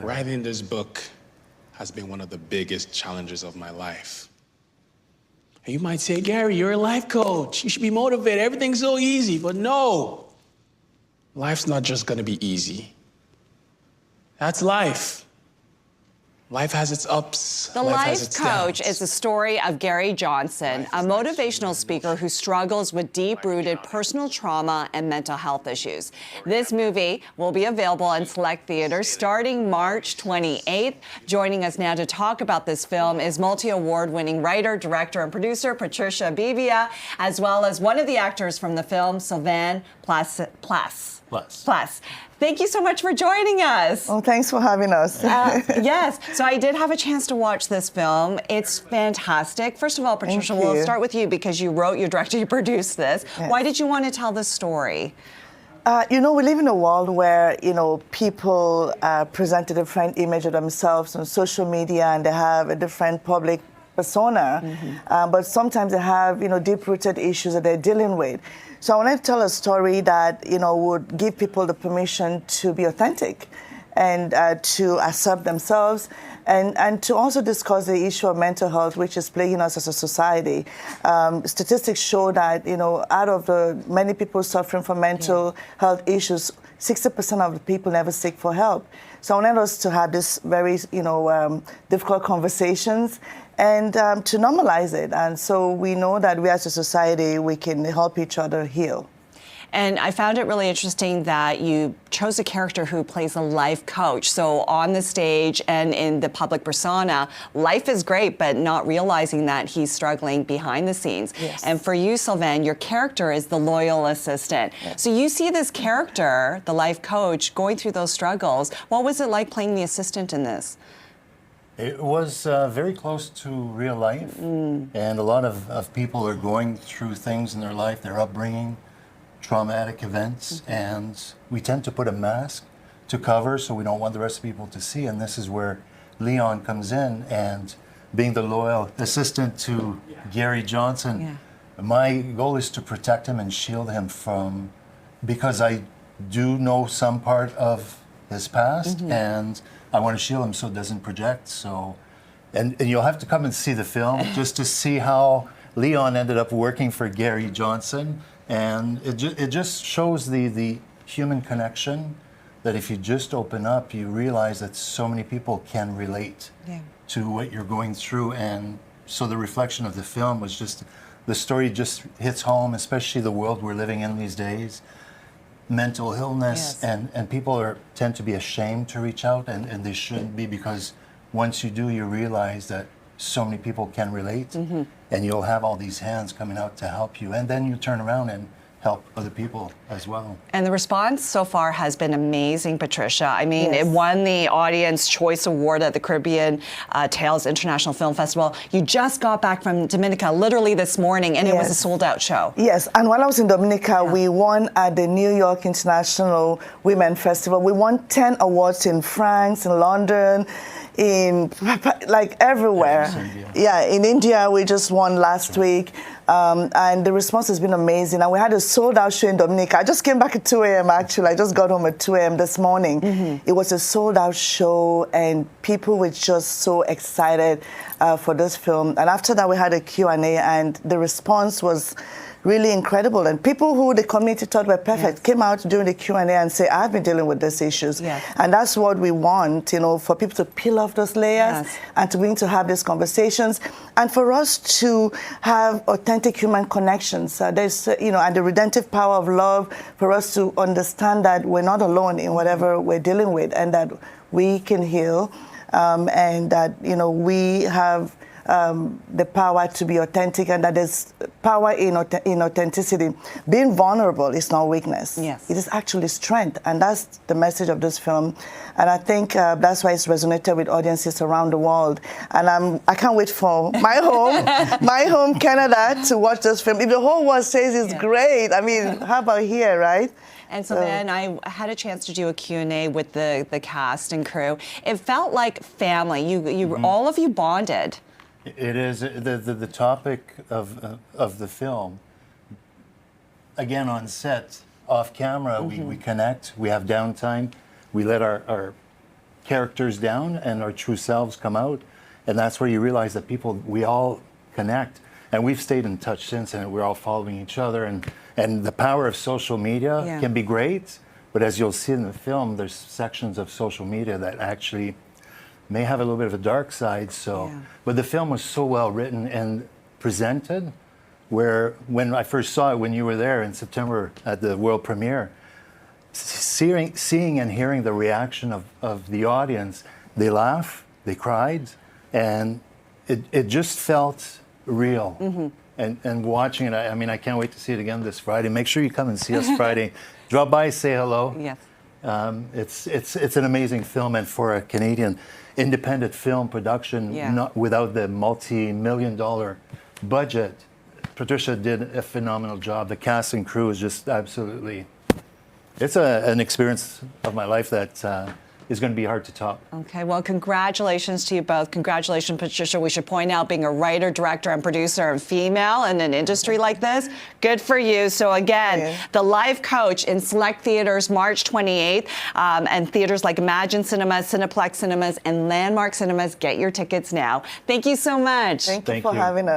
Writing this book has been one of the biggest challenges of my life. And you might say, Gary, you're a life coach. You should be motivated. Everything's so easy. But no, life's not just going to be easy. That's life. Life has its ups. The Life Coach is the story of Gary Johnson, a motivational speaker who struggles with deep-rooted personal trauma and mental health issues. This movie will be available in select theaters starting March 28th. Joining us now to talk about this film is multi-award-winning writer, director, and producer Patricia Bevia, as well as one of the actors from the film, Sylvain Plas. Thank you so much for joining us. Oh, thanks for having us. Yes, so I did have a chance to watch this film. It's fantastic. First of all, Patricia, we'll start with you because you wrote, you directed, you produced this. Yes. Why did you want to tell this story? We live in a world where, people present a different image of themselves on social media and they have a different public persona, but sometimes they have, deep-rooted issues that they're dealing with. So I wanted to tell a story that, would give people the permission to be authentic and to accept themselves and to also discuss the issue of mental health, which is plaguing us as a society. Statistics show that, out of the many people suffering from mental health issues, 60% of the people never seek for help. So I wanted us to have this very, difficult conversations and to normalize it. And so we know that we as a society, we can help each other heal. And I found it really interesting that you chose a character who plays a life coach. So on the stage and in the public persona, life is great, but not realizing that he's struggling behind the scenes. Yes. And for you, Sylvain, your character is the loyal assistant. Yes. So you see this character, the life coach, going through those struggles. What was it like playing the assistant in this? It was very close to real life. And a lot of people are going through things in their life, their upbringing, traumatic events, and we tend to put a mask to cover so we don't want the rest of people to see, and this is where Leon comes in, and being the loyal assistant to Gary Johnson, my goal is to protect him and shield him from, because I do know some part of his past, and I want to shield him so it doesn't project. So, and you'll have to come and see the film just to see how Leon ended up working for Gary Johnson. And it just shows the human connection, that if you just open up, you realize that so many people can relate to what you're going through. And so the reflection of the film was just, the story just hits home, especially the world we're living in these days. Mental illness, and people tend to be ashamed to reach out, and they shouldn't be, because once you do, you realize that so many people can relate, and you'll have all these hands coming out to help you, and then you turn around and help other people as well. And the response so far has been amazing, Patricia. I mean, it won the Audience Choice Award at the Caribbean Tales International Film Festival. You just got back from Dominica literally this morning, and it was a sold-out show. Yes, and while I was in Dominica, we won at the New York International Women Festival. We won 10 awards in France, in London, in everywhere. In India we just won last week, and the response has been amazing, and we had a sold-out show in Dominica. I just came back at 2 a.m. actually. I just got home at 2 a.m. this morning. It was a sold-out show, and people were just so excited for this film. And after that we had a Q&A, and the response was really incredible. And people who the community thought were perfect came out during the Q&A and say, I've been dealing with these issues. And that's what we want, for people to peel off those layers and to begin to have these conversations, and for us to have authentic human connections. There's, and the redemptive power of love, for us to understand that we're not alone in whatever we're dealing with, and that we can heal, and that, we have the power to be authentic, and that there's power in authenticity. Being vulnerable is not weakness. It is actually strength, and that's the message of this film. And I think that's why it's resonated with audiences around the world. And I can't wait for my home, Canada, to watch this film. If the whole world says it's great, I mean, how about here, right? And so then I had a chance to do a Q&A with the cast and crew. It felt like family. You all of you bonded. It is the topic of the film. Again, on set, off camera, we connect. We have downtime. We let our characters down and our true selves come out. And that's where you realize that we all connect. And we've stayed in touch since, and we're all following each other. And the power of social media can be great, but as you'll see in the film, there's sections of social media that actually may have a little bit of a dark side. But the film was so well written and presented, where when I first saw it, when you were there in September at the world premiere, seeing and hearing the reaction of the audience, they laughed, they cried, and it just felt real. And watching it, I mean, I can't wait to see it again this Friday. Make sure you come and see us Friday. Drop by, say hello. Yes. It's an amazing film, and for a Canadian independent film production, not without the multi-million-dollar budget, Patricia did a phenomenal job. The cast and crew is just absolutely. It's an experience of my life that is going to be hard to top. Okay, well, congratulations to you both. Congratulations, Patricia. We should point out, being a writer, director, and producer and female in an industry like this, good for you. So again, The Life Coach in select theaters March 28th, and theaters like Imagine Cinemas, Cineplex Cinemas, and Landmark Cinemas. Get your tickets now. Thank you so much. Thank you for having us.